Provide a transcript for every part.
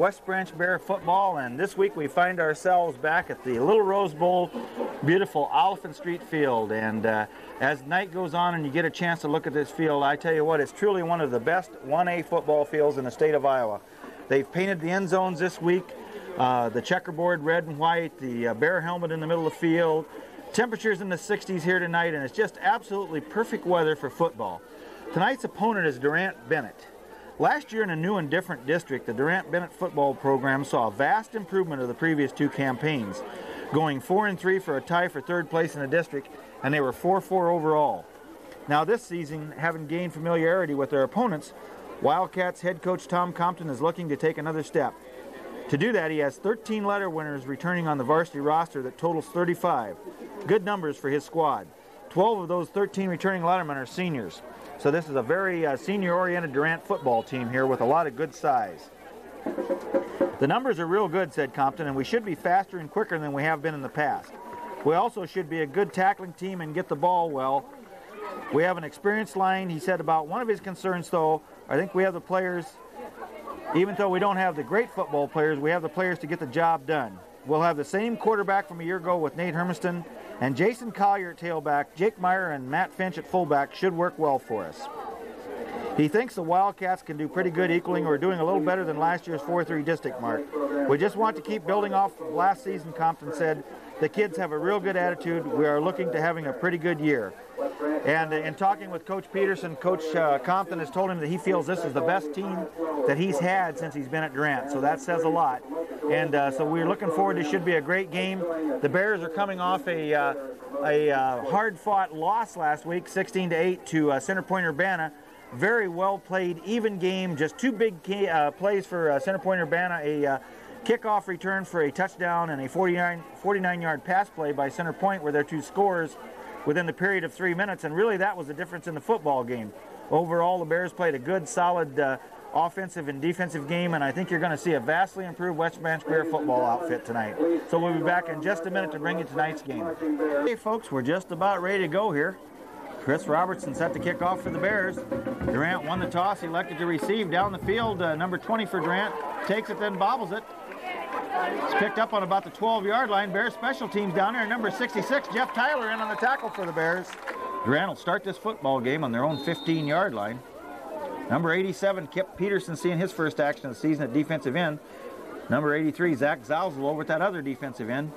West Branch Bear football, and this week we find ourselves back at the Little Rose Bowl, beautiful Oliphant Street field. And as night goes on and you get a chance to look at this field, I tell you what, it's truly one of the best 1A football fields in the state of Iowa. They've painted the end zones this week, the checkerboard red and white, the bear helmet in the middle of the field. Temperatures in the 60s here tonight, and it's just absolutely perfect weather for football. Tonight's opponent is Durant Bennett. Last year in a new and different district, the Durant Bennett football program saw a vast improvement of the previous two campaigns, going 4-3 for a tie for third place in the district, and they were 4-4 overall. Now this season, having gained familiarity with their opponents, Wildcats head coach Tom Compton is looking to take another step. To do that, he has 13 letter winners returning on the varsity roster that totals 35. Good numbers for his squad. 12 of those 13 returning lettermen are seniors. So this is a very senior-oriented Durant football team here with a lot of good size. The numbers are real good, said Compton, and we should be faster and quicker than we have been in the past. We also should be a good tackling team and get the ball well. We have an experienced line, he said. About one of his concerns, though, I think we have the players, even though we don't have the great football players, we have the players to get the job done. We'll have the same quarterback from a year ago with Nate Hermiston, and Jason Collier at tailback, Jake Meyer and Matt Finch at fullback should work well for us. He thinks the Wildcats can do pretty good, equaling or doing a little better than last year's 4-3 district mark. We just want to keep building off last season, Compton said. The kids have a real good attitude. We are looking to having a pretty good year. And in talking with Coach Peterson, Coach Compton has told him that he feels this is the best team that he's had since he's been at Durant. So that says a lot. And so we're looking forward. It should be a great game. The Bears are coming off a hard-fought loss last week, 16-8 to Center Point Urbana. Very well played, even game. Just two big plays for Center Point Urbana. A kickoff return for a touchdown and a 49-yard pass play by Center Point were their two scores within the period of 3 minutes, and really that was the difference in the football game. Overall, the Bears played a good, solid offensive and defensive game, and I think you're going to see a vastly improved West Branch Bear football outfit tonight. So we'll be back in just a minute to bring you tonight's game. Hey folks, we're just about ready to go here. Chris Robertson set the kickoff for the Bears. Durant won the toss, elected to receive down the field. Number 20 for Durant takes it, then bobbles it. It's picked up on about the 12-yard line. Bears special teams down there. Number 66, Jeff Tyler, in on the tackle for the Bears. Durant will start this football game on their own 15-yard line. Number 87, Kip Peterson, seeing his first action of the season at defensive end. Number 83, Zach Zalzal over at that other defensive end.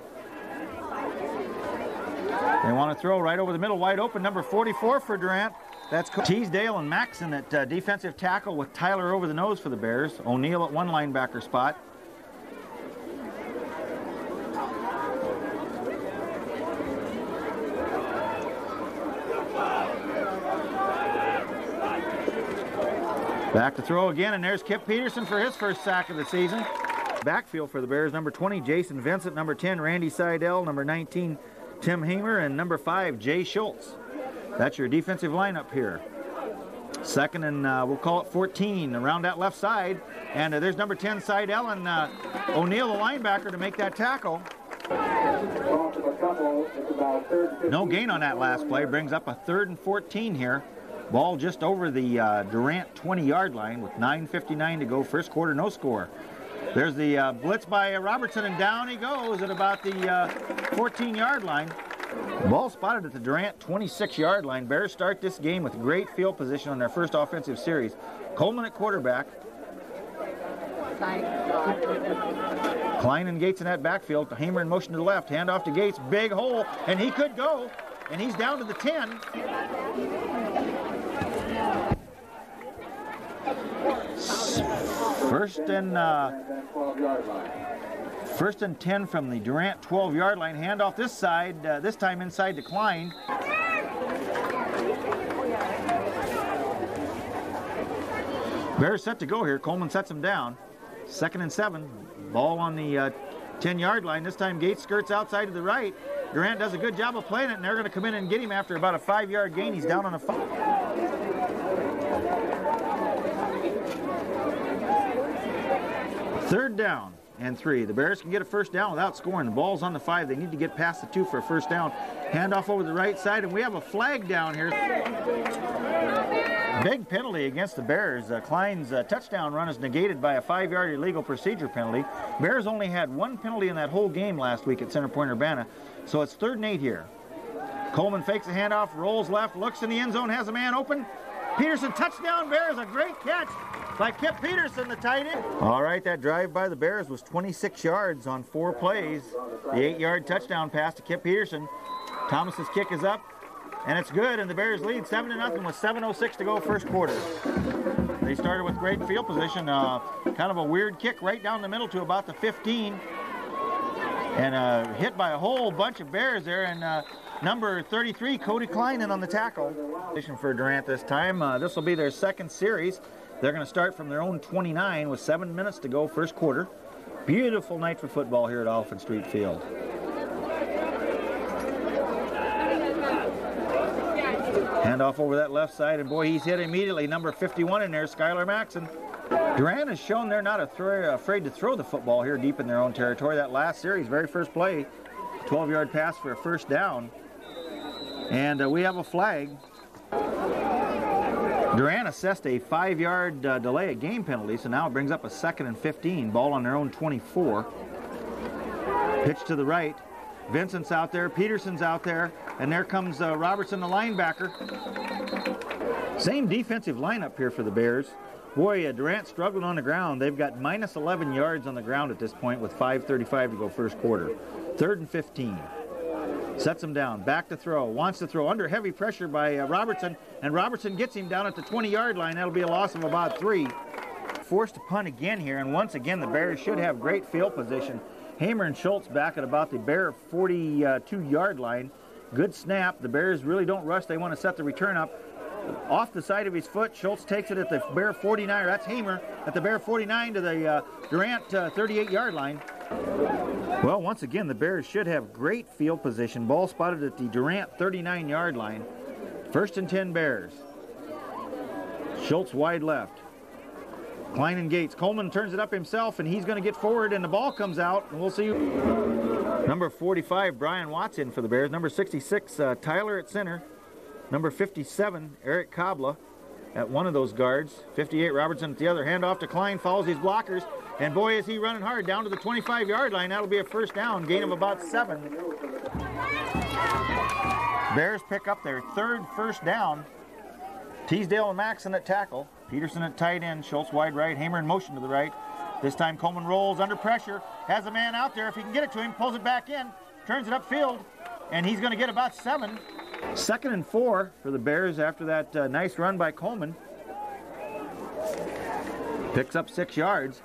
They want to throw right over the middle, wide open. Number 44 for Durant. That's Teasdale and Maxson at defensive tackle with Tyler over the nose for the Bears. O'Neill at one linebacker spot. Back to throw again, and there's Kip Peterson for his first sack of the season. Backfield for the Bears, number 20, Jason Vincent, number 10, Randy Seidel, number 19, Tim Hamer, and number 5, Jay Schultz. That's your defensive lineup here. Second and we'll call it 14 around that left side. And there's number 10, Seidel, and O'Neill, the linebacker, to make that tackle. No gain on that last play. Brings up a 3rd and 14 here. Ball just over the Durant 20-yard line with 9:59 to go. First quarter, no score. There's the blitz by Robertson, and down he goes at about the 14-yard line. Ball spotted at the Durant 26-yard line. Bears start this game with great field position on their first offensive series. Coleman at quarterback. Klein and Gates in that backfield. Hamer in motion to the left. Hand off to Gates. Big hole, and he could go. And he's down to the 10. First and 10 from the Durant 12-yard line. Handoff this side, this time inside to Klein. Bears set to go here. Coleman sets him down. 2nd and 7. Ball on the 10-yard line. This time Gates skirts outside to the right. Durant does a good job of playing it, and they're going to come in and get him after about a 5-yard gain. He's down on a 5. 3rd down and 3. The Bears can get a first down without scoring. The ball's on the 5. They need to get past the 2 for a first down. Handoff over the right side, and we have a flag down here. Big penalty against the Bears. Klein's touchdown run is negated by a 5-yard illegal procedure penalty. Bears only had one penalty in that whole game last week at Center Point Urbana, so it's 3rd and 8 here. Coleman fakes a handoff, rolls left, looks in the end zone, has a man open. Peterson, touchdown Bears, a great catch by Kip Peterson, the tight end. All right, that drive by the Bears was 26 yards on 4 plays. The 8-yard touchdown pass to Kip Peterson. Thomas's kick is up, and it's good, and the Bears lead 7-0 with 7:06 to go first quarter. They started with great field position, kind of a weird kick right down the middle to about the 15, and hit by a whole bunch of Bears there, and number 33, Cody Klein, in on the tackle. For Durant this time. This will be their 2nd series. They're going to start from their own 29 with 7 minutes to go first quarter. Beautiful night for football here at Oliphant Street Field. Handoff over that left side, and boy, he's hit immediately. Number 51 in there, Skylar Maxson. Durant has shown they're not afraid to throw the football here deep in their own territory. That last series, very first play, 12-yard pass for a first down. And we have a flag. Durant assessed a 5-yard delay of game penalty, so now it brings up a 2nd and 15. Ball on their own 24. Pitch to the right. Vincent's out there, Peterson's out there, and there comes Robertson, the linebacker. Same defensive lineup here for the Bears. Boy, Durant struggled on the ground. They've got minus 11 yards on the ground at this point with 5:35 to go first quarter. 3rd and 15. Sets him down, back to throw, wants to throw under heavy pressure by Robertson, and Robertson gets him down at the 20-yard line. That'll be a loss of about 3. Forced to punt again here, and once again the Bears should have great field position. Hamer and Schultz back at about the Bear 42-yard line. Good snap. The Bears really don't rush. They want to set the return up. Off the side of his foot, Schultz takes it at the Bear 49. That's Hamer at the Bear 49 to the Durant 38-yard line. Well, once again, the Bears should have great field position. Ball spotted at the Durant 39-yard line. 1st and 10 Bears. Schultz wide left. Klein and Gates. Coleman turns it up himself, and he's going to get forward, and the ball comes out, and we'll see. Number 45, Brian Watson for the Bears. Number 66, Tyler at center. Number 57, Eric Kabla at one of those guards. 58, Robertson at the other. Handoff to Klein, follows his blockers, and boy, is he running hard down to the 25-yard line. That'll be a first down, gain of about 7. Bears pick up their 3rd first down. Teasdale and Maxson at tackle. Peterson at tight end. Schultz wide right. Hamer in motion to the right. This time Coleman rolls under pressure. Has a man out there. If he can get it to him, pulls it back in. Turns it upfield. And he's going to get about 7. 2nd and 4 for the Bears after that nice run by Coleman. Picks up 6 yards.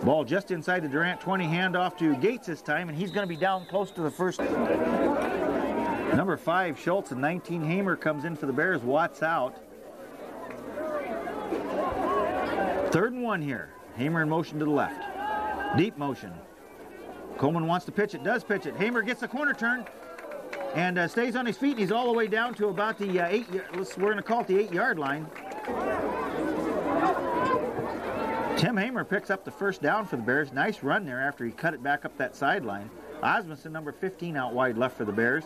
Ball just inside the Durant 20. Handoff to Gates this time. And he's going to be down close to the first. Number 5, Schultz, and 19, Hamer comes in for the Bears. Watts out. 3rd and 1 here. Hamer in motion to the left. Deep motion. Coleman wants to pitch it, does pitch it. Hamer gets the corner turn and stays on his feet. He's all the way down to about the we're going to call it the 8-yard line. Tim Hamer picks up the first down for the Bears. Nice run there after he cut it back up that sideline. Osmondson, number 15, out wide left for the Bears.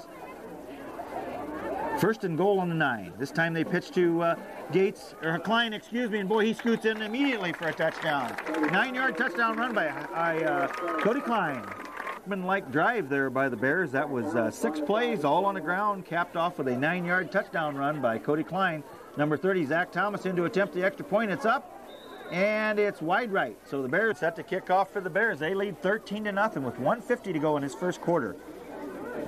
1st and goal on the 9. This time they pitch to Klein, and boy, he scoots in immediately for a touchdown. 9-yard touchdown run by Cody Klein. Like drive there by the Bears. That was 6 plays, all on the ground, capped off with a 9-yard touchdown run by Cody Klein. Number 30, Zach Thomas, in to attempt the extra point. It's up, and it's wide right. So the Bears set to kick off for the Bears. They lead 13-0 with 1:50 to go in this first quarter.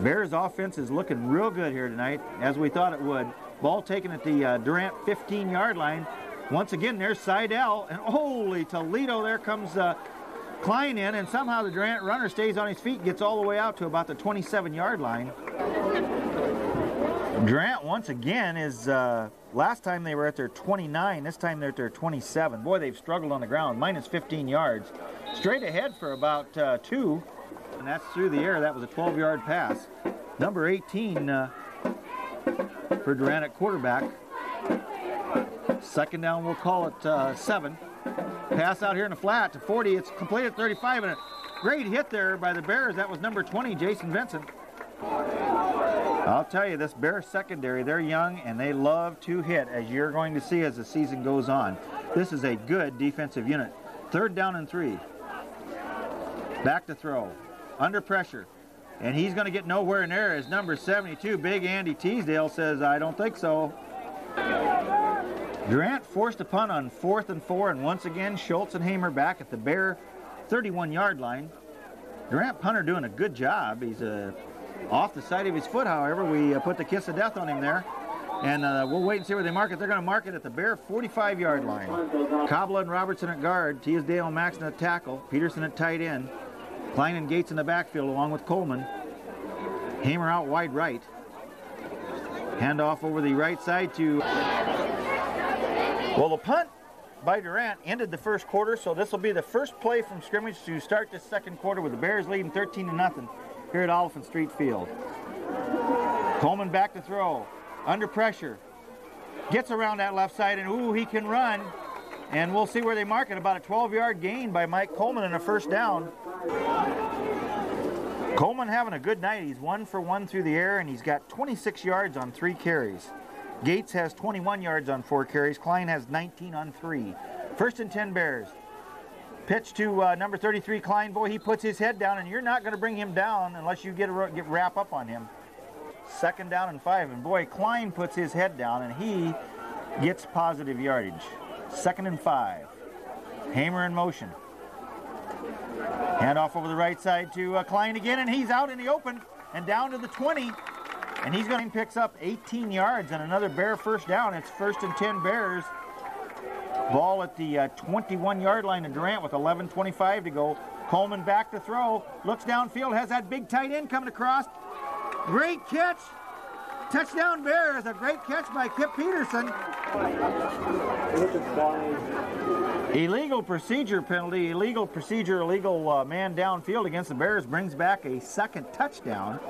Bears offense is looking real good here tonight, as we thought it would. Ball taken at the Durant 15-yard line. Once again, there's Seidel, and holy Toledo, there comes Klein in, and somehow the Durant runner stays on his feet, gets all the way out to about the 27-yard line. Durant, once again, is, last time they were at their 29, this time they're at their 27. Boy, they've struggled on the ground, minus 15 yards. Straight ahead for about 2. And that's through the air. That was a 12-yard pass. Number 18 for Durant at quarterback. 2nd down, we'll call it 7. Pass out here in the flat to 40. It's completed at 35, and a great hit there by the Bears. That was number 20, Jason Vincent. I'll tell you, this Bear secondary, they're young and they love to hit, as you're going to see as the season goes on. This is a good defensive unit. 3rd down and 3. Back to throw. Under pressure. And he's going to get nowhere in there as number 72, Big Andy Teasdale, says, I don't think so. Durant forced a punt on 4th and 4, and once again, Schultz and Hamer back at the Bear 31-yard line. Durant punter doing a good job. He's off the side of his foot, however. We put the kiss of death on him there. And we'll wait and see where they mark it. They're going to mark it at the Bear 45-yard line. Cobbler and Robertson at guard. Teasdale and Maxon at tackle. Peterson at tight end. Klein and Gates in the backfield along with Coleman. Hamer out wide right. Handoff over the right side to... Well, the punt by Durant ended the first quarter, so this will be the first play from scrimmage to start this second quarter with the Bears leading 13-0 here at Oliphant Street Field. Coleman back to throw. Under pressure. Gets around that left side, and ooh, he can run. And we'll see where they mark it. About a 12-yard gain by Mike Coleman and a first down. Coleman having a good night. He's 1 for 1 through the air, and he's got 26 yards on 3 carries. Gates has 21 yards on 4 carries. Klein has 19 on 3. 1st and 10 Bears. Pitch to number 33, Klein. Boy, he puts his head down, and you're not going to bring him down unless you get wrap up on him. 2nd down and 5, and boy, Klein puts his head down, and he gets positive yardage. 2nd and 5. Hamer in motion. Handoff over the right side to Klein again, and he's out in the open and down to the 20. And he's going to pick up 18 yards and another Bear first down. It's 1st and 10 Bears. Ball at the 21-yard line of Durant with 11:25 to go. Coleman back to throw. Looks downfield, has that big tight end coming across. Great catch. Touchdown Bears. A great catch by Kip Peterson. Illegal procedure penalty. Illegal procedure. Illegal man downfield against the Bears brings back a 2nd touchdown.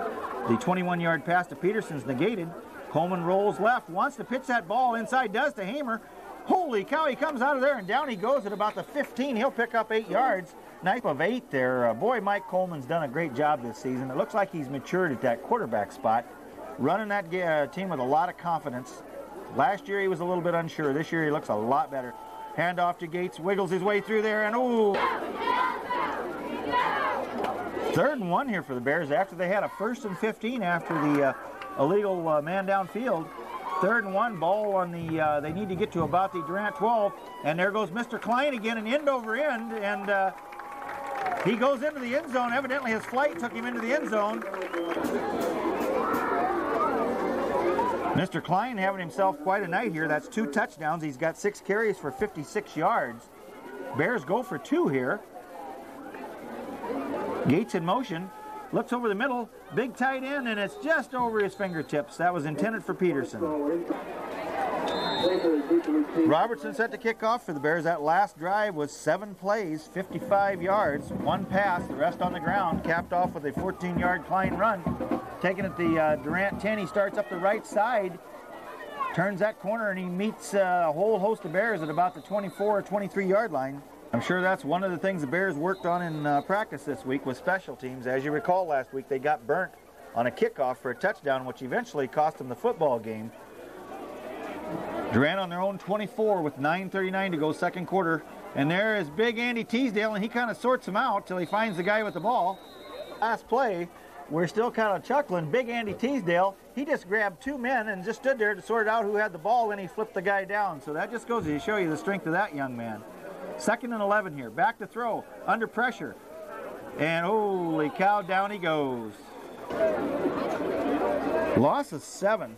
The 21-yard pass to Peterson's negated. Coleman rolls left. Wants to pitch that ball inside. Does to Hamer. Holy cow, he comes out of there and down he goes at about the 15. He'll pick up 8 yards. Knife of 8 there. Boy, Mike Coleman's done a great job this season. It looks like he's matured at that quarterback spot. Running that team with a lot of confidence. Last year he was a little bit unsure. This year he looks a lot better. Handoff to Gates, wiggles his way through there, and ooh! 3rd and 1 here for the Bears after they had a 1st and 15 after the illegal man downfield. 3rd and 1, ball on the, they need to get to about the Durant 12, and there goes Mr. Klein again, an end over end, and he goes into the end zone. Evidently his flight took him into the end zone. Mr. Klein having himself quite a night here. That's 2 touchdowns. He's got 6 carries for 56 yards. Bears go for 2 here. Gates in motion. Looks over the middle. Big tight end, and it's just over his fingertips. That was intended for Peterson. Robertson set to kick off for the Bears. That last drive was 7 plays, 55 yards, 1 pass, the rest on the ground. Capped off with a 14-yard Klein run. Taking it the Durant 10, he starts up the right side, turns that corner, and he meets a whole host of Bears at about the 24 or 23-yard line. I'm sure that's one of the things the Bears worked on in practice this week with special teams. As you recall, last week they got burnt on a kickoff for a touchdown, which eventually cost them the football game. Durant on their own 24 with 9:39 to go, second quarter. And there is Big Andy Teasdale, and he kind of sorts him out till he finds the guy with the ball. Last play, we're still kind of chuckling. Big Andy Teasdale, he just grabbed 2 men and just stood there to sort out who had the ball, and he flipped the guy down. So that just goes to show you the strength of that young man. 2nd and 11 here. Back to throw. Under pressure. And holy cow, down he goes. Loss of 7.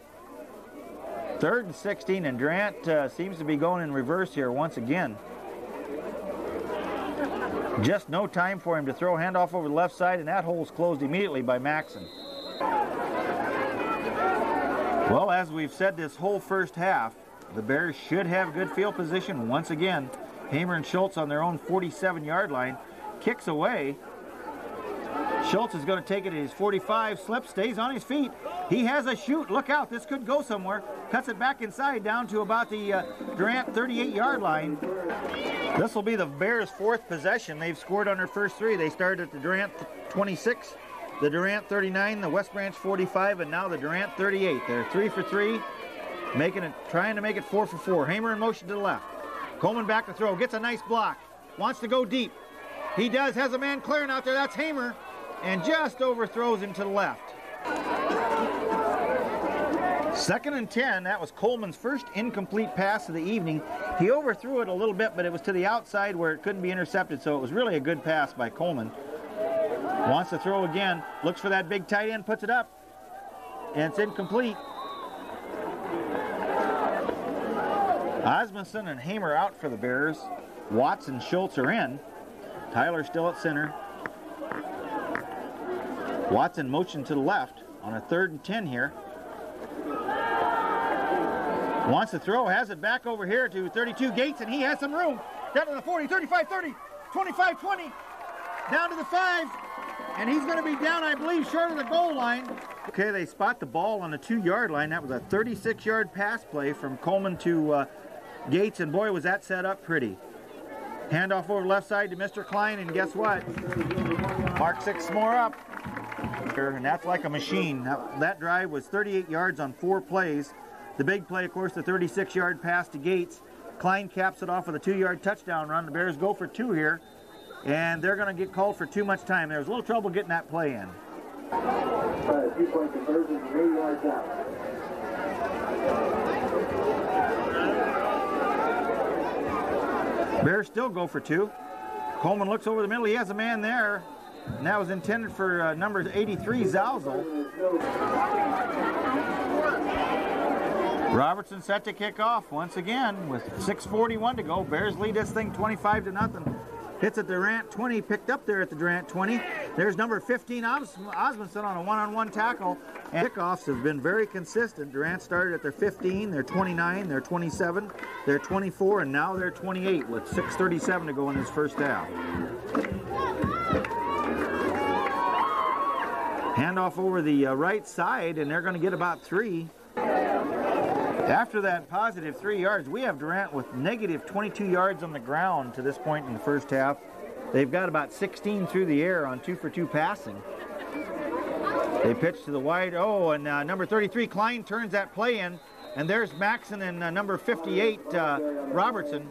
3rd and 16, and Durant seems to be going in reverse here once again. Just no time for him to throw. Handoff over the left side, and that hole's closed immediately by Maxon. Well, as we've said this whole first half, the Bears should have good field position once again. Hamer and Schultz on their own 47-yard line. Kicks away. Schultz is going to take it at his 45, slips, stays on his feet. He has a shoot. Look out, this could go somewhere. Cuts it back inside down to about the Durant 38-yard line. This will be the Bears' 4th possession. They've scored on their first 3. They started at the Durant 26, the Durant 39, the West Branch 45, and now the Durant 38. They're 3 for 3, trying to make it 4 for 4. Hamer in motion to the left. Coleman back to throw, gets a nice block, wants to go deep. He does, has a man clearing out there, that's Hamer, and just overthrows him to the left. 2nd and 10, that was Coleman's first incomplete pass of the evening. He overthrew it a little bit, but it was to the outside where it couldn't be intercepted, so it was really a good pass by Coleman. Wants to throw again, looks for that big tight end, puts it up, and it's incomplete. Osmondson and Hamer out for the Bears. Watts and Schultz are in. Tyler still at center. Watts in motion to the left on a 3rd and 10 here. Wants to throw, has it back over here to 32 Gates, and he has some room. Down to the 40, 35, 30, 25, 20, down to the 5, and he's going to be down, I believe, short of the goal line. Okay, they spot the ball on the 2-yard line. That was a 36-yard pass play from Coleman to Gates, and boy, was that set up pretty. Handoff over left side to Mr. Klein, and guess what? Mark 6 more up. And that's like a machine. That drive was 38 yards on 4 plays. The big play, of course, the 36-yard pass to Gates. Klein caps it off with a 2-yard touchdown run. The Bears go for 2 here, and they're going to get called for too much time. There was a little trouble getting that play in. 2-point conversion, 8 yards out. Bears still go for 2. Coleman looks over the middle. He has a man there, and that was intended for number 83, Zalzel. Robertson set to kick off once again with 6:41 to go. Bears lead this thing 25-0. Hits at Durant 20, picked up there at the Durant 20. There's number 15, Osmondson, on a one-on-one tackle. And kickoffs have been very consistent. Durant started at their 15, their 29, their 27, their 24, and now they're 28 with 6:37 to go in this first half. Handoff over the right side, and they're going to get about 3. After that positive 3 yards, we have Durant with negative 22 yards on the ground to this point in the first half. They've got about 16 through the air on 2-for-2 passing. They pitch to the wide, and number 33, Klein, turns that play in, and there's Maxson and number 58, Robertson.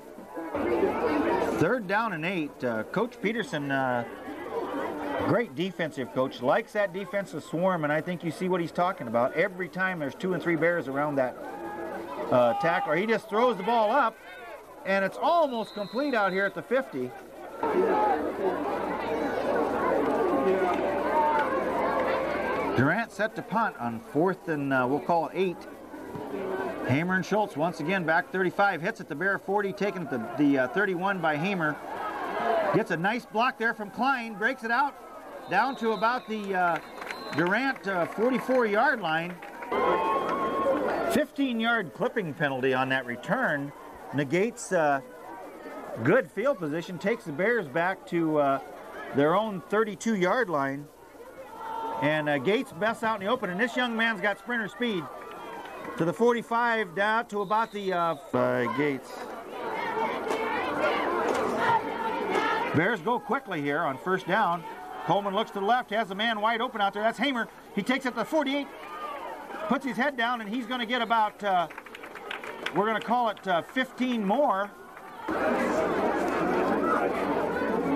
3rd down and 8. Coach Peterson, great defensive coach, likes that defensive swarm, and I think you see what he's talking about. Every time there's 2 and 3 Bears around that tackler, he just throws the ball up, and it's almost complete out here at the 50. Durant set to punt on 4th and we'll call it 8. Hamer and Schultz once again back 35, hits at the Bear 40, taken at the 31 by Hamer. Gets a nice block there from Klein, breaks it out down to about the Durant 44-yard line. 15-yard clipping penalty on that return negates good field position, takes the Bears back to their own 32-yard line. And Gates bests out in the open, and this young man's got sprinter speed. To the 45, down to about the Gates. Bears go quickly here on 1st down. Coleman looks to the left, has a man wide open out there. That's Hamer. He takes it to the 48, puts his head down, and he's going to get about, we're going to call it 15 more.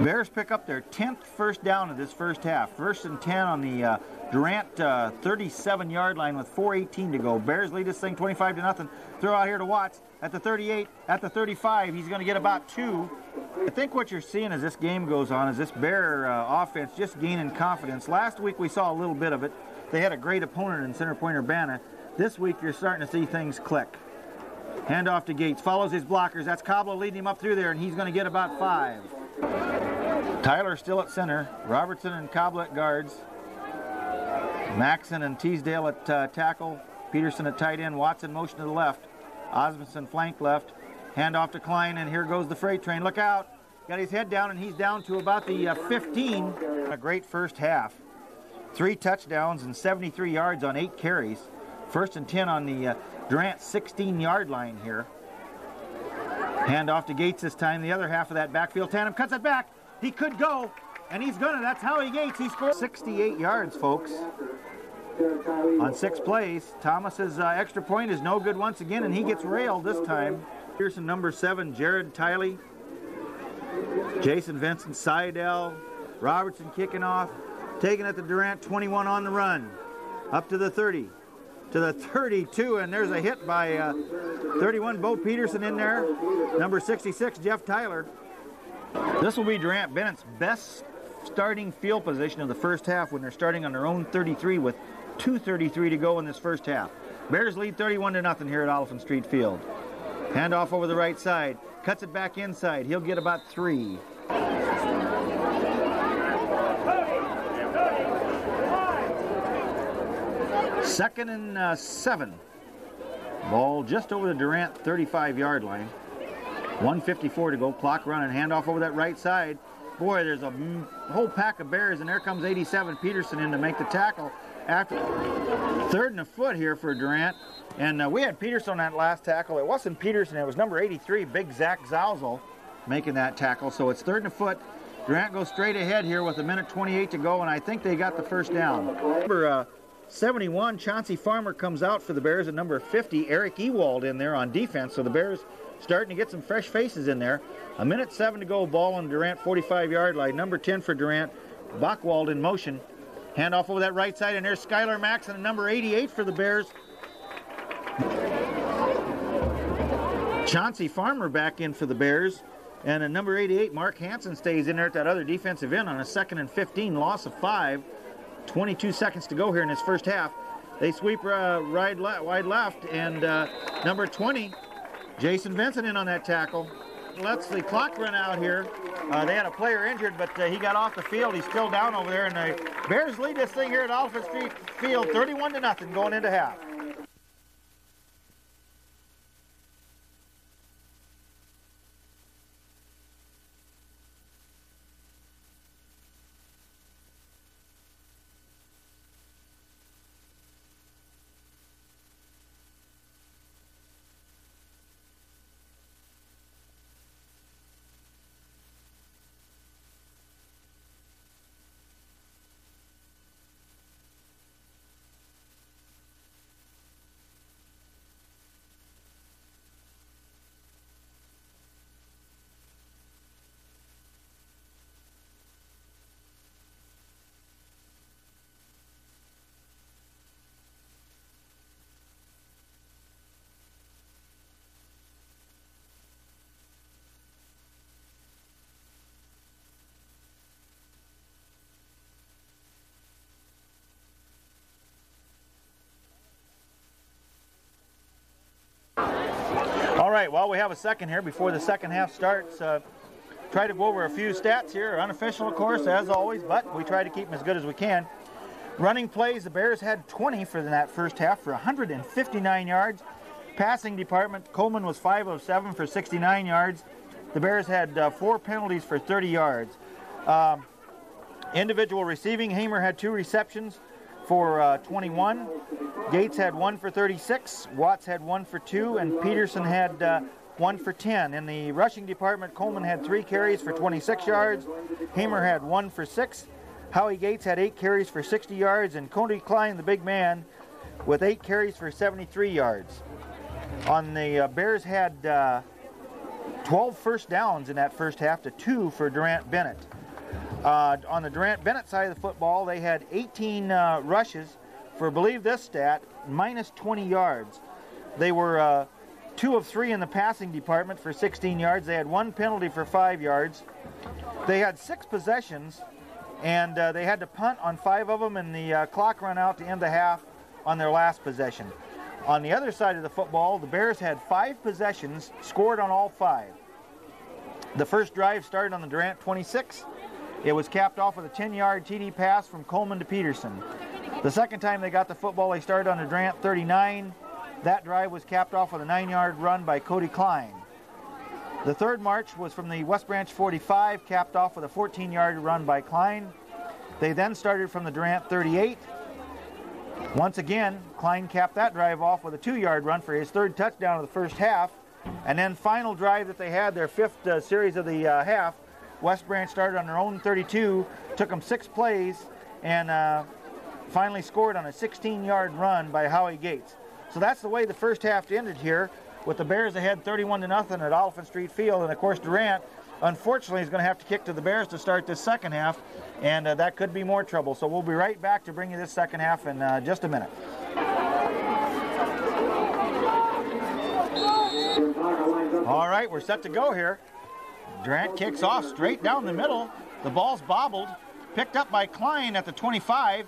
Bears pick up their 10th first down of this first half. 1st and 10 on the Durant 37-yard line with 4:18 to go. Bears lead this thing 25-0. Throw out here to Watts at the 38, at the 35. He's going to get about 2. I think what you're seeing as this game goes on is this Bear offense just gaining confidence. Last week we saw a little bit of it. They had a great opponent in center point Urbana. This week you're starting to see things click. Handoff to Gates, follows his blockers. That's Cobbler leading him up through there, and he's going to get about 5. Tyler still at center. Robertson and Cobbler at guards. Maxson and Teasdale at tackle. Peterson at tight end. Watson motion to the left. Osmondson flank left. Handoff to Klein, and here goes the freight train. Look out. Got his head down, and he's down to about the 15. A great first half. 3 touchdowns and 73 yards on 8 carries. 1st and 10 on the Durant 16-yard line here. Handoff to Gates this time. The other half of that backfield tandem cuts it back. He could go. And he's gonna, that's Howie Gates. He scored 68 yards, folks, on 6 plays. Thomas's extra point is no good once again, and he gets railed this time. Pearson, number 7, Jared Tiley. Jason Vincent, Seidel, Robertson kicking off. Taking it to Durant, 21 on the run. Up to the 30, to the 32, and there's a hit by 31, Bo Peterson in there. Number 66, Jeff Tyler. This will be Durant Bennett's best starting field position of the first half when they're starting on their own 33 with 2:33 to go in this first half. Bears lead 31-0 here at Oliphant Street Field. Handoff over the right side, cuts it back inside. He'll get about 3. Second and 7. Ball just over the Durant 35-yard line. 1:54 to go, clock running, handoff over that right side. Boy, there's a whole pack of Bears, and there comes 87 Peterson in to make the tackle. After 3rd and a foot here for Durant. And we had Peterson on that last tackle. It wasn't Peterson, it was number 83, Big Zach Zauzel, making that tackle. So it's 3rd and a foot. Durant goes straight ahead here with 1:28 to go, and I think they got the first down. Number 71, Chauncey Farmer comes out for the Bears, and number 50, Eric Ewald in there on defense. So the Bears starting to get some fresh faces in there. 1:07 to go, ball on Durant 45-yard line. Number 10 for Durant, Bachwald in motion. Handoff over that right side, and there's Skylar Max and number 88 for the Bears. Chauncey Farmer back in for the Bears, and number 88, Mark Hansen, stays in there at that other defensive end on a 2nd and 15, loss of 5. 22 seconds to go here in this first half. They sweep wide left, and number 20, Jason Vincent, in on that tackle. Lets the clock run out here. They had a player injured, but he got off the field. He's still down over there, and the Bears lead this thing here at Oliphant Street Field 31-0 going into half. All right, well, we have a second here before the second half starts. Try to go over a few stats here, unofficial, of course, as always, but we try to keep them as good as we can. Running plays, the Bears had 20 for that first half for 159 yards. Passing department, Coleman was 5 of 7 for 69 yards. The Bears had 4 penalties for 30 yards. Individual receiving, Hamer had 2 receptions for 21. Gates had 1 for 36. Watts had 1 for 2, and Peterson had 1 for 10. In the rushing department, Coleman had 3 carries for 26 yards. Hamer had 1 for 6. Howie Gates had 8 carries for 60 yards, and Cody Klein, the big man, with 8 carries for 73 yards. On the Bears had 12 first downs in that first half to 2 for Durant Bennett. On the Durant Bennett side of the football, they had 18 rushes for, believe this stat, minus 20 yards. They were 2 of 3 in the passing department for 16 yards. They had 1 penalty for 5 yards. They had 6 possessions, and they had to punt on 5 of them, and the clock ran out to end the half on their last possession. On the other side of the football, the Bears had 5 possessions, scored on all 5. The first drive started on the Durant 26. It was capped off with a 10-yard TD pass from Coleman to Peterson. The second time they got the football, they started on the Durant 39. That drive was capped off with a 9-yard run by Cody Klein. The third march was from the West Branch 45, capped off with a 14-yard run by Klein. They then started from the Durant 38. Once again, Klein capped that drive off with a 2-yard run for his 3rd touchdown of the first half. And then final drive that they had, their 5th series of the half, West Branch started on their own 32, took them 6 plays, and finally scored on a 16-yard run by Howie Gates. So that's the way the first half ended here, with the Bears ahead 31-0 at Oliphant Street Field. And of course Durant, unfortunately, is going to have to kick to the Bears to start this second half, and that could be more trouble. So we'll be right back to bring you this second half in just a minute. All right, we're set to go here. Durant kicks off straight down the middle. The ball's bobbled, picked up by Klein at the 25,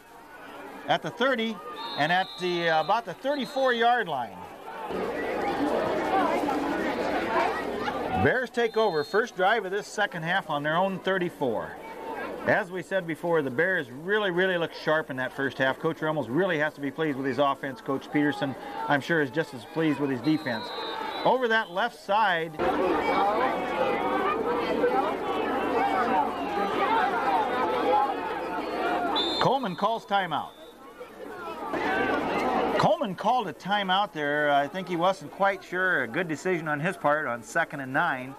at the 30, and at the about the 34-yard line. Bears take over, first drive of this second half on their own 34. As we said before, the Bears really look sharp in that first half. Coach Rummels really has to be pleased with his offense. Coach Peterson, I'm sure, is just as pleased with his defense. Over that left side, Coleman calls timeout. Coleman called a timeout there. I think he wasn't quite sure. A good decision on his part on 2nd and 9.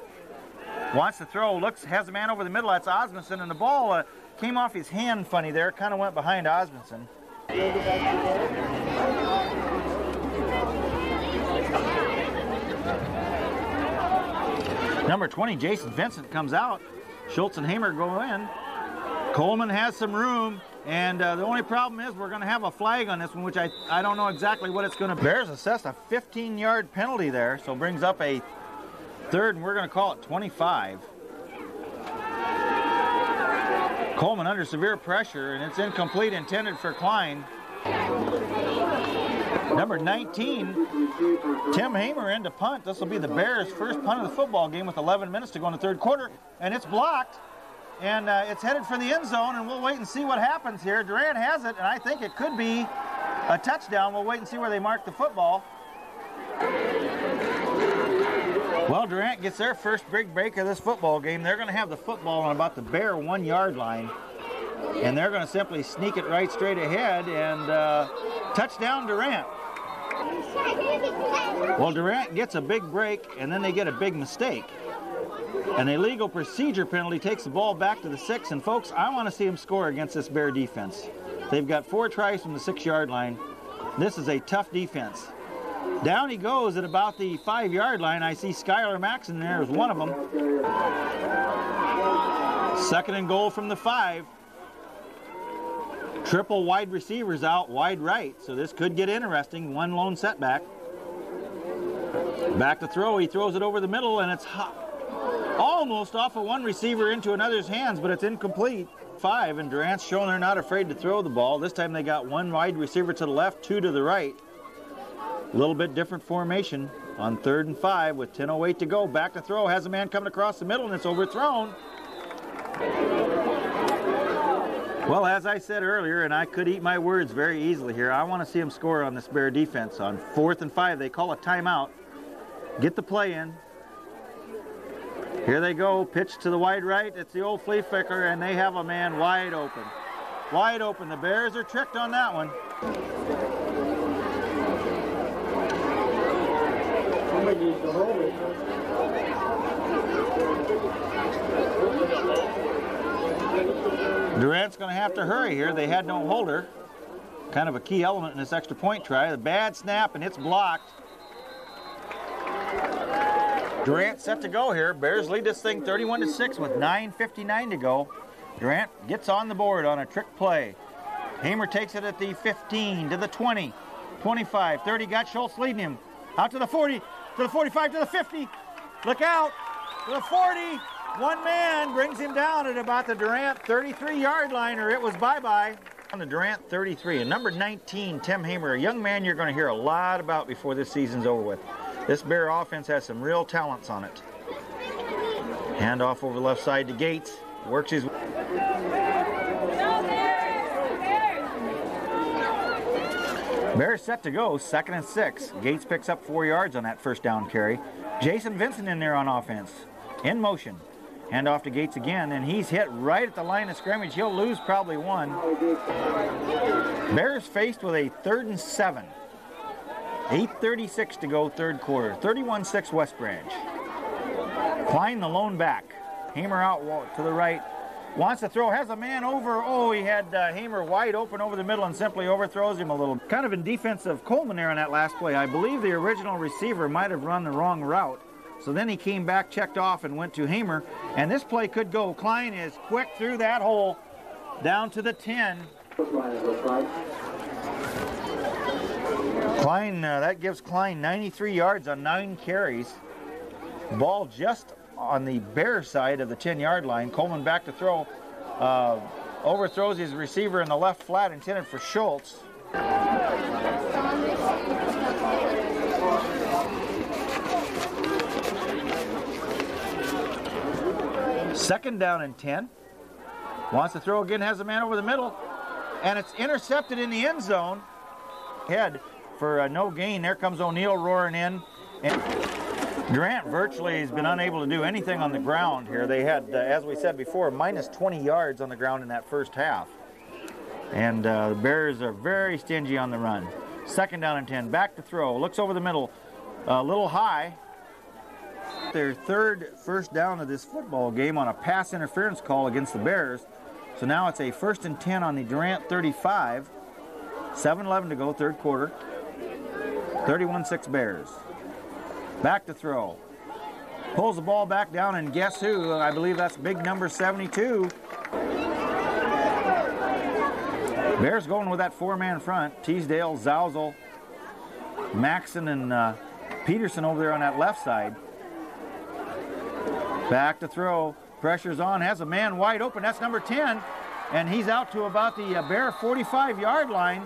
Wants to throw, looks, has a man over the middle. That's Osmondson, and the ball came off his hand funny there. Kind of went behind Osmondson. Number 20, Jason Vincent, comes out. Schultz and Hamer go in. Coleman has some room, and the only problem is we're going to have a flag on this one, which I don't know exactly what it's going to be. Bears assessed a 15-yard penalty there, so brings up a third, and we're going to call it 25. Coleman under severe pressure, and it's incomplete, intended for Klein. Number 19, Tim Hamer in to punt. This will be the Bears' first punt of the football game with 11 minutes to go in the third quarter, and it's blocked. And it's headed for the end zone, and we'll wait and see what happens here. Durant has it, and I think it could be a touchdown. We'll wait and see where they mark the football. Well, Durant gets their first big break of this football game. They're going to have the football on about the Bear 1-yard line, and they're going to simply sneak it right straight ahead, and touchdown Durant. Well, Durant gets a big break, and then they get a big mistake. An illegal procedure penalty takes the ball back to the 6, and folks, I want to see them score against this Bear defense. They've got 4 tries from the 6-yard line. This is a tough defense. Down he goes at about the 5-yard line. I see Skylar Maxson there as one of them. 2nd and goal from the 5. Triple wide receivers out wide right, so this could get interesting. One lone setback. Back to throw, he throws it over the middle, and it's almost off of one receiver into another's hands, but it's incomplete. 5, and Durant's showing they're not afraid to throw the ball. This time they got 1 wide receiver to the left, 2 to the right. A little bit different formation on 3rd and 5 with 10:08 to go. Back to throw, has a man coming across the middle, and it's overthrown. Well, as I said earlier, and I could eat my words very easily here, I want to see them score on this Bear defense. On 4th and 5, they call a timeout. Get the play in. Here they go, pitch to the wide right. It's the old flea flicker, and they have a man wide open. Wide open. The Bears are tricked on that one. Durant's going to have to hurry here. They had no holder. Kind of a key element in this extra point try. The bad snap, and it's blocked. Durant set to go here. Bears lead this thing 31-6 with 9:59 to go. Durant gets on the board on a trick play. Hamer takes it at the 15, to the 20, 25, 30. Got Schultz leading him. Out to the 40, to the 45, to the 50. Look out, to the 40. One man brings him down at about the Durant 33-yard line, or it was bye-bye. On the Durant 33, and number 19, Tim Hamer, a young man you're going to hear a lot about before this season's over with. This Bear offense has some real talents on it. Hand off over the left side to Gates. Works his... Bears set to go, 2nd and 6. Gates picks up 4 yards on that first down carry. Jason Vincent in there on offense. In motion. Hand off to Gates again, and he's hit right at the line of scrimmage. He'll lose probably 1. Bears faced with a 3rd and 7. 8:36 to go, third quarter. 31-6 West Branch. Klein the lone back. Hamer out to the right. Wants to throw, has a man over. Oh, he had Hamer wide open over the middle and simply overthrows him a little. Kind of in defense of Coleman there on that last play. I believe the original receiver might have run the wrong route. So then he came back, checked off, and went to Hamer. And this play could go. Klein is quick through that hole, down to the 10. Klein, that gives Klein 93 yards on 9 carries. Ball just on the Bear side of the 10-yard line. Coleman back to throw. Overthrows his receiver in the left flat intended for Schultz. Second down and 10. Wants to throw again, has a man over the middle. And it's intercepted in the end zone. Head for no gain. There comes O'Neill roaring in. And Durant virtually has been unable to do anything on the ground here. They had, as we said before, minus 20 yards on the ground in that first half. And the Bears are very stingy on the run. Second down and 10. Back to throw. Looks over the middle. A little high. Their third first down of this football game on a pass interference call against the Bears. So now it's a 1st and 10 on the Durant 35. 7:11 to go, third quarter. 31-6 Bears. Back to throw. Pulls the ball back down, and guess who? I believe that's big number 72. Bears going with that 4-man front. Teasdale, Zausel, Maxson, and Peterson over there on that left side. Back to throw. Pressure's on. Has a man wide open. That's number 10. And he's out to about the Bear 45-yard line.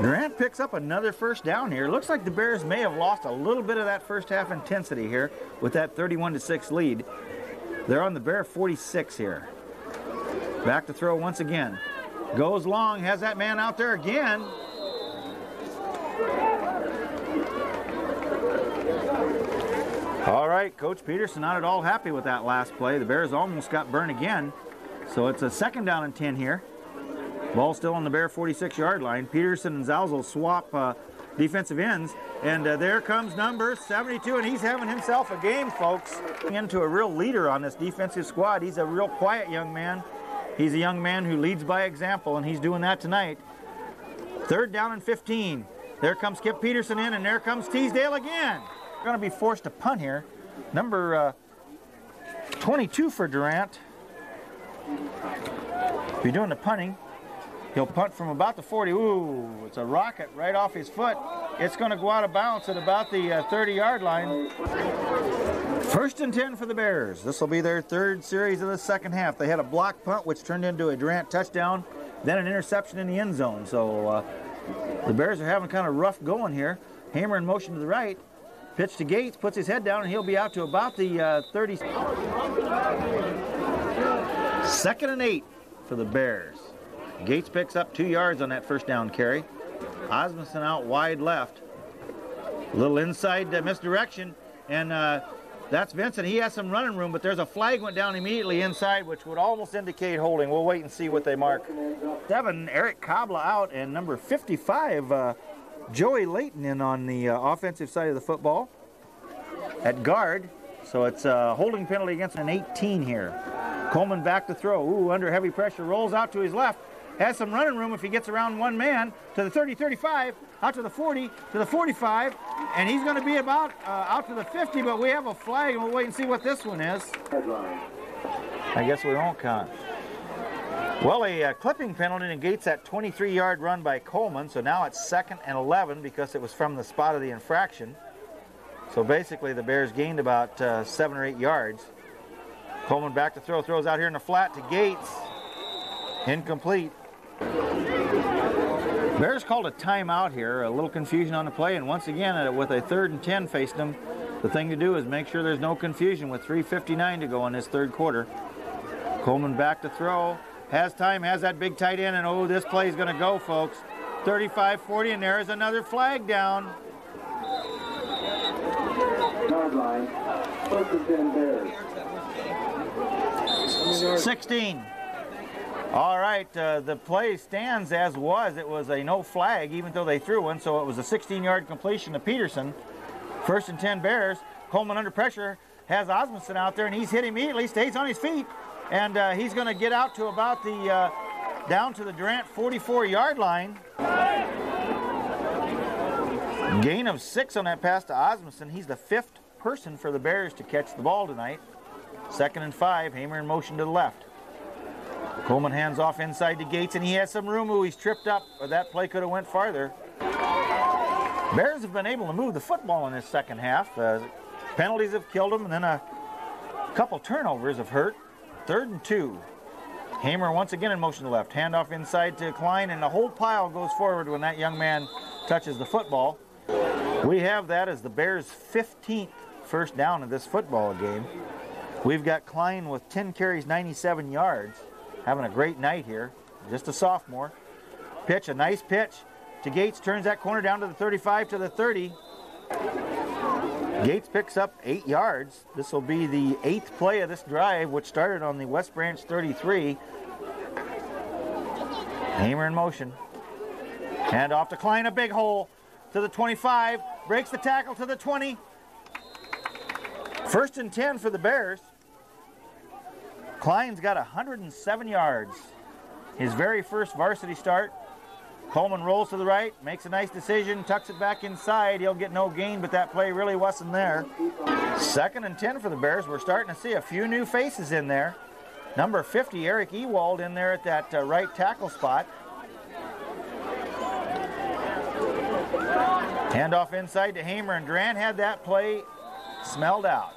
Durant picks up another first down here. Looks like the Bears may have lost a little bit of that first half intensity here with that 31-6 lead. They're on the Bear 46 here. Back to throw once again. Goes long, has that man out there again. All right, Coach Peterson not at all happy with that last play. The Bears almost got burned again. So it's a second down and 10 here. Ball still on the Bear 46-yard line. Peterson and Zausel swap defensive ends. And there comes number 72, and he's having himself a game, folks. Into a real leader on this defensive squad. He's a real quiet young man. He's a young man who leads by example, and he's doing that tonight. Third down and 15. There comes Kip Peterson in, and there comes Teasdale again. Going to be forced to punt here. Number 22 for Durant. If you're doing the punting, he'll punt from about the 40. Ooh, it's a rocket right off his foot. It's going to go out of bounds at about the 30-yard line. First and 10 for the Bears. This will be their third series of the second half. They had a block punt, which turned into a Durant touchdown, then an interception in the end zone. So the Bears are having kind of rough going here. Hamer in motion to the right. Pitch to Gates, puts his head down, and he'll be out to about the 30. Second and 8 for the Bears. Gates picks up 2 yards on that first down carry. Osmondson out wide left. A little inside misdirection, and that's Vincent. He has some running room, but there's a flag went down immediately inside, which would almost indicate holding. We'll wait and see what they mark. 7, Eric Kabla out, and number 55, Joey Layton in on the offensive side of the football at guard. So it's a holding penalty against an 18 here. Coleman back to throw. Ooh, under heavy pressure, rolls out to his left. Has some running room if he gets around one man to the 30, 35, out to the 40, to the 45, and he's going to be about out to the 50, but we have a flag, and we'll wait and see what this one is. I guess we won't count. Well, a clipping penalty negates that 23-yard run by Coleman, so now it's 2nd and 11 because it was from the spot of the infraction. So basically the Bears gained about 7 or 8 yards. Coleman back to throw, throws out here in the flat to Gates. Incomplete. Bears called a timeout here, a little confusion on the play, and once again with a 3rd and 10 facing them, the thing to do is make sure there's no confusion with 3:59 to go in this third quarter. Coleman back to throw. Has time, has that big tight end, and oh, this play is going to go, folks. 35-40, and there is another flag down. Sideline, 1st and 10 Bears. 16. All right, the play stands as was. It was a no flag, even though they threw one, so it was a 16-yard completion to Peterson. 1st and 10 Bears. Coleman under pressure. has Osmondson out there, and he's hit immediately, stays on his feet, and he's going to get out to about the, down to the Durant 44-yard line. Gain of 6 on that pass to Osmondson. He's the 5th person for the Bears to catch the ball tonight. 2nd and 5, Hamer in motion to the left. Coleman hands off inside to Gates, and he has some room. He's tripped up, or that play could have went farther. Bears have been able to move the football in this second half. Penalties have killed them, and then a couple turnovers have hurt. 3rd and 2. Hamer once again in motion to left. Handoff inside to Klein, and the whole pile goes forward when that young man touches the football. We have that as the Bears' 15th first down of this football game. We've got Klein with 10 carries, 97 yards. Having a great night here. Just a sophomore. Pitch, a nice pitch to Gates. Turns that corner down to the 35 to the 30. Gates picks up 8 yards. This will be the 8th play of this drive, which started on the West Branch 33. Hamer in motion. Hand off to Klein, a big hole to the 25. Breaks the tackle to the 20. 1st and 10 for the Bears. Klein's got 107 yards. His very first varsity start. Coleman rolls to the right, makes a nice decision, tucks it back inside. He'll get no gain, but that play really wasn't there. 2nd and 10 for the Bears. We're starting to see a few new faces in there. Number 50, Eric Ewald, in there at that right tackle spot. Handoff inside to Hamer, and Durant had that play smelled out.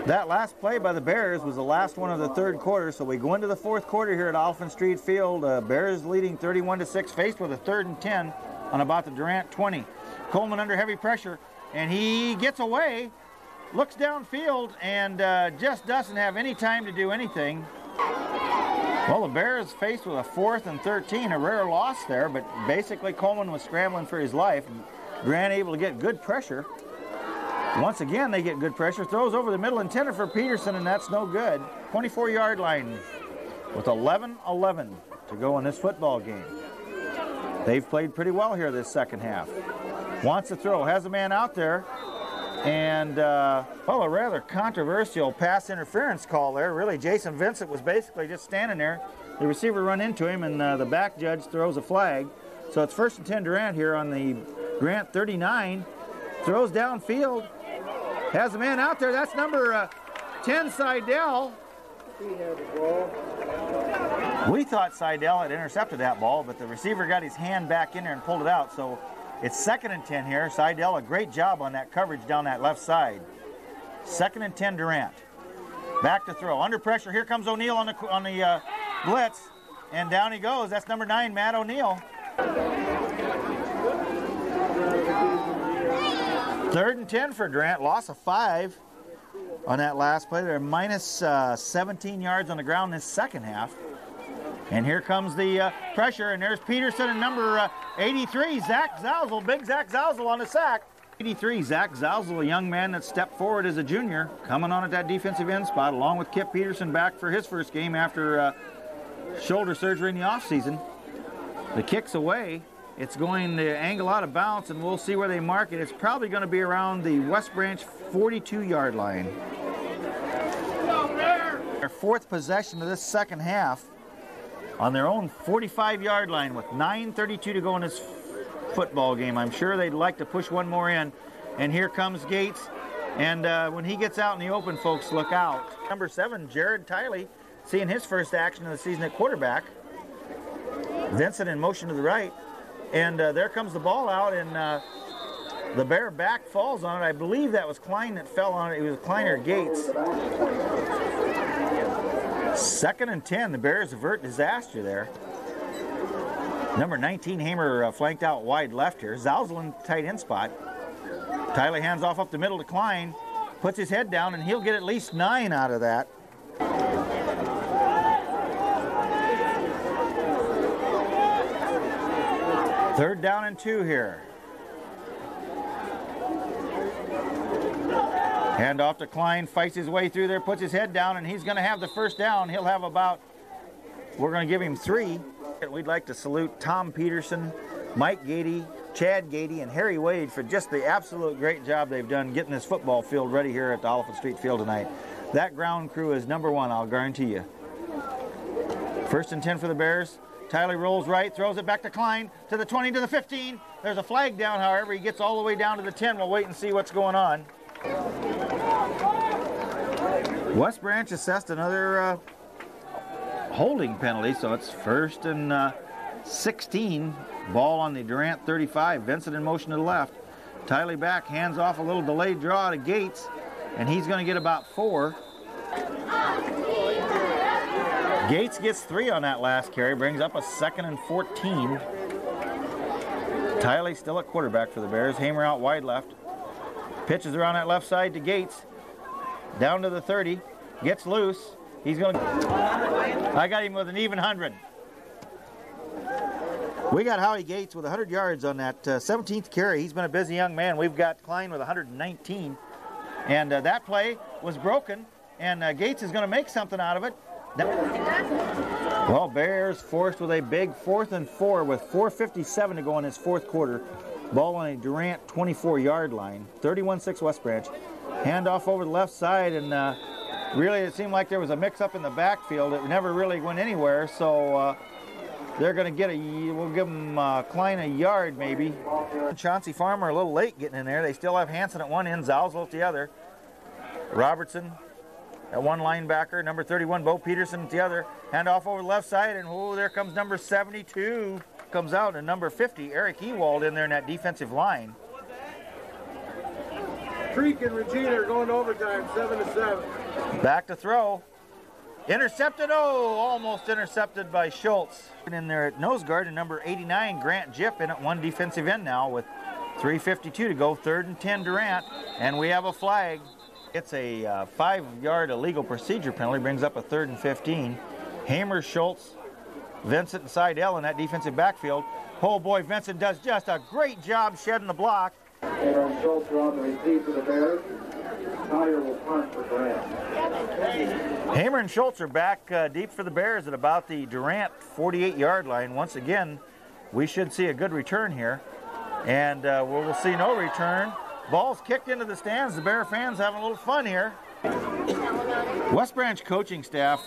That last play by the Bears was the last one of the 3rd quarter, so we go into the 4th quarter here at Alphen Street Field. Bears leading 31-6, faced with a 3rd and 10 on about the Durant 20. Coleman under heavy pressure, and he gets away, looks downfield, and just doesn't have any time to do anything. Well, the Bears faced with a 4th and 13, a rare loss there, but basically Coleman was scrambling for his life. Durant able to get good pressure. Once again, they get good pressure. Throws over the middle, intended for Peterson, and that's no good. 24-yard line with 11-11 to go in this football game. They've played pretty well here this second half. Wants to throw, has a man out there, and well, a rather controversial pass interference call there. Really, Jason Vincent was basically just standing there. The receiver run into him, and the back judge throws a flag. So it's 1st and 10 Durant here on the Durant 39. Throws downfield. Has a man out there. That's number 10, Seidel. We thought Seidel had intercepted that ball, but the receiver got his hand back in there and pulled it out. So it's 2nd and 10 here. Seidel, a great job on that coverage down that left side. 2nd and 10 Durant. Back to throw. Under pressure. Here comes O'Neal on the blitz. And down he goes. That's number 9, Matt O'Neal. 3rd and 10 for Durant. Loss of 5 on that last play. They're minus 17 yards on the ground this second half. And here comes the pressure, and there's Peterson and number 83, Zach Zausel. Big Zach Zausel on the sack. 83, Zach Zausel, a young man that stepped forward as a junior, coming on at that defensive end spot, along with Kip Peterson back for his first game after shoulder surgery in the offseason. The kick's away. It's going to angle out of bounds, and we'll see where they mark it. It's probably going to be around the West Branch 42-yard line. Their 4th possession of this second half on their own 45-yard line with 9:32 to go in this football game. I'm sure they'd like to push one more in. And here comes Gates. And when he gets out in the open, folks, look out. Number 7, Jared Tiley, seeing his first action of the season at quarterback. Vincent in motion to the right. And there comes the ball out, and the Bear back falls on it. I believe that was Klein that fell on it. It was Klein or Gates. 2nd and 10. The Bears avert disaster there. Number 19, Hamer, flanked out wide left here. Zausel in tight end spot. Tiley hands off up the middle to Klein. Puts his head down, and he'll get at least 9 out of that. Third down and 2 here. Hand off to Klein, fights his way through there, puts his head down, and he's going to have the first down. He'll have about, we're going to give him 3. We'd like to salute Tom Peterson, Mike Gady, Chad Gady, and Harry Wade for just the absolute great job they've done getting this football field ready here at the Oliphant Street Field tonight. That ground crew is number one, I'll guarantee you. 1st and 10 for the Bears. Tyler rolls right, throws it back to Klein, to the 20, to the 15. There's a flag down, however. He gets all the way down to the 10. We'll wait and see what's going on. West Branch assessed another holding penalty, so it's 1st and 16. Ball on the Durant 35. Vincent in motion to the left. Tyler back, hands off a little delayed draw to Gates, and he's going to get about 4. Gates gets 3 on that last carry, brings up a 2nd and 14. Tyler still at quarterback for the Bears. Hamer out wide left. Pitches around that left side to Gates. Down to the 30. Gets loose. He's going to... I got him with an even 100. We got Howie Gates with 100 yards on that 17th carry. He's been a busy young man. We've got Klein with 119. And that play was broken, and Gates is going to make something out of it. Well, Bears forced with a big 4th and 4 with 4:57 to go in his 4th quarter. Ball on a Durant 24-yard line. 31-6 West Branch. Handoff over the left side, and really it seemed like there was a mix-up in the backfield. It never really went anywhere, so they're going to get we'll give them Klein a yard maybe. Chauncey Farmer a little late getting in there. They still have Hanson at one end, Zalzl at the other. Robertson at one linebacker, number 31, Bo Peterson at the other. Handoff over the left side, and oh, there comes number 72. Comes out, and number 50, Eric Ewald, in there in that defensive line. Creek and Regina are going to overtime, 7-7. Back to throw. Intercepted, oh, almost intercepted by Schultz. In there at nose guard, and number 89, Grant Jipp, in at one defensive end now with 3:52 to go. 3rd and 10 Durant, and we have a flag. It's a 5-yard illegal procedure penalty, brings up a 3rd and 15. Hamer, Schultz, Vincent, and Seidel in that defensive backfield. Oh boy, Vincent does just a great job shedding the block. Hamer and Schultz are on the receive for the Bears. Tyler will punt for Durant. Hamer and Schultz are back deep for the Bears at about the Durant 48-yard line. Once again, we should see a good return here. And we'll see no return. Ball's kicked into the stands. The Bear fans having a little fun here. West Branch coaching staff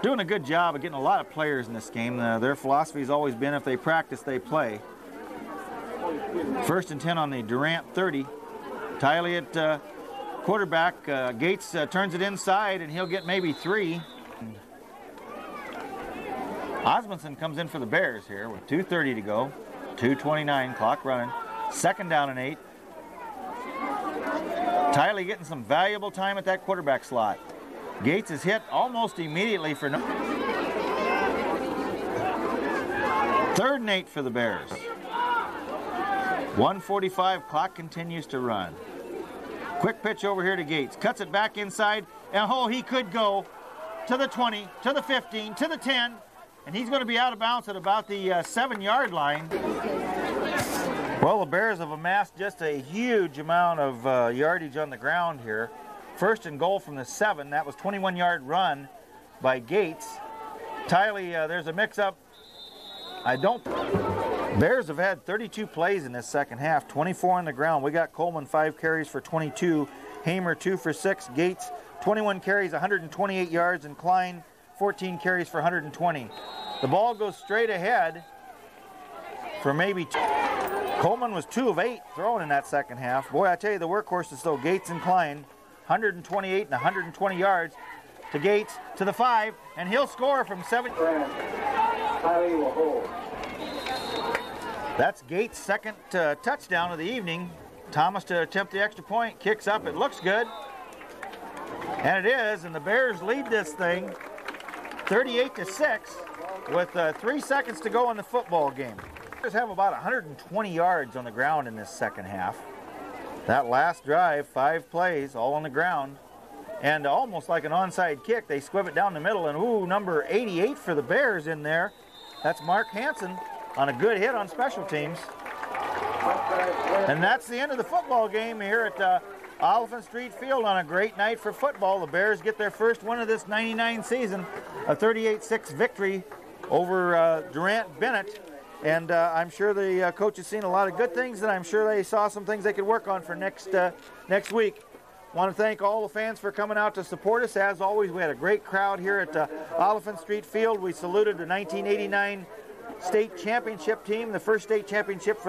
doing a good job of getting a lot of players in this game. Their philosophy has always been if they practice, they play. 1st and 10 on the Durant 30. Tyler at quarterback. Gates turns it inside, and he'll get maybe 3. Osmondson comes in for the Bears here with 2:30 to go. 2:29, clock running. 2nd down and 8. Tyler getting some valuable time at that quarterback slot. Gates is hit almost immediately for 3rd and 8 for the Bears. 1:45, clock continues to run. Quick pitch over here to Gates. Cuts it back inside, and oh, he could go to the 20, to the 15, to the 10, and he's going to be out of bounds at about the 7-yard line. Well, the Bears have amassed just a huge amount of yardage on the ground here. 1st and goal from the 7. That was 21-yard run by Gates. Tyler, there's a mix-up. Bears have had 32 plays in this second half, 24 on the ground. We got Coleman 5 carries for 22, Hamer 2 for 6, Gates 21 carries, 128 yards, and Klein 14 carries for 120. The ball goes straight ahead for maybe 2. Coleman was 2 of 8 throwing in that second half. Boy, I tell you, the workhorses though, Gates and Klein, 128 and 120 yards to Gates, to the 5, and he'll score from 7. Tyler will hold. That's Gates' 2nd touchdown of the evening. Thomas to attempt the extra point, kicks up, it looks good. And it is, and the Bears lead this thing 38-6 with 3 seconds to go in the football game. The Bears have about 120 yards on the ground in this second half. That last drive, 5 plays, all on the ground. And almost like an onside kick, they squib it down the middle, and ooh, number 88 for the Bears in there. That's Mark Hansen on a good hit on special teams. And that's the end of the football game here at Oliphant Street Field on a great night for football. The Bears get their first win of this 99 season, a 38-6 victory over Durant Bennett. And I'm sure the coach has seen a lot of good things, and I'm sure they saw some things they could work on for next week. Want to thank all the fans for coming out to support us. As always, we had a great crowd here at Oliphant Street Field. We saluted the 1989 state championship team, the first state championship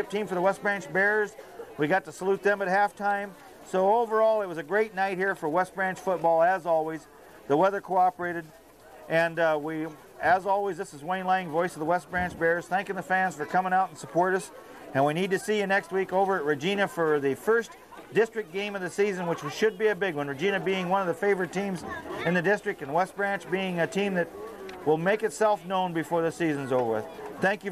team for the West Branch Bears. We got to salute them at halftime. So overall, it was a great night here for West Branch football. As always, the weather cooperated, and as always, this is Wayne Lang, voice of the West Branch Bears, thanking the fans for coming out and support us. And we need to see you next week over at Regina for the first district game of the season, which should be a big one. Regina being one of the favorite teams in the district, and West Branch being a team that will make itself known before the season's over with. Thank you.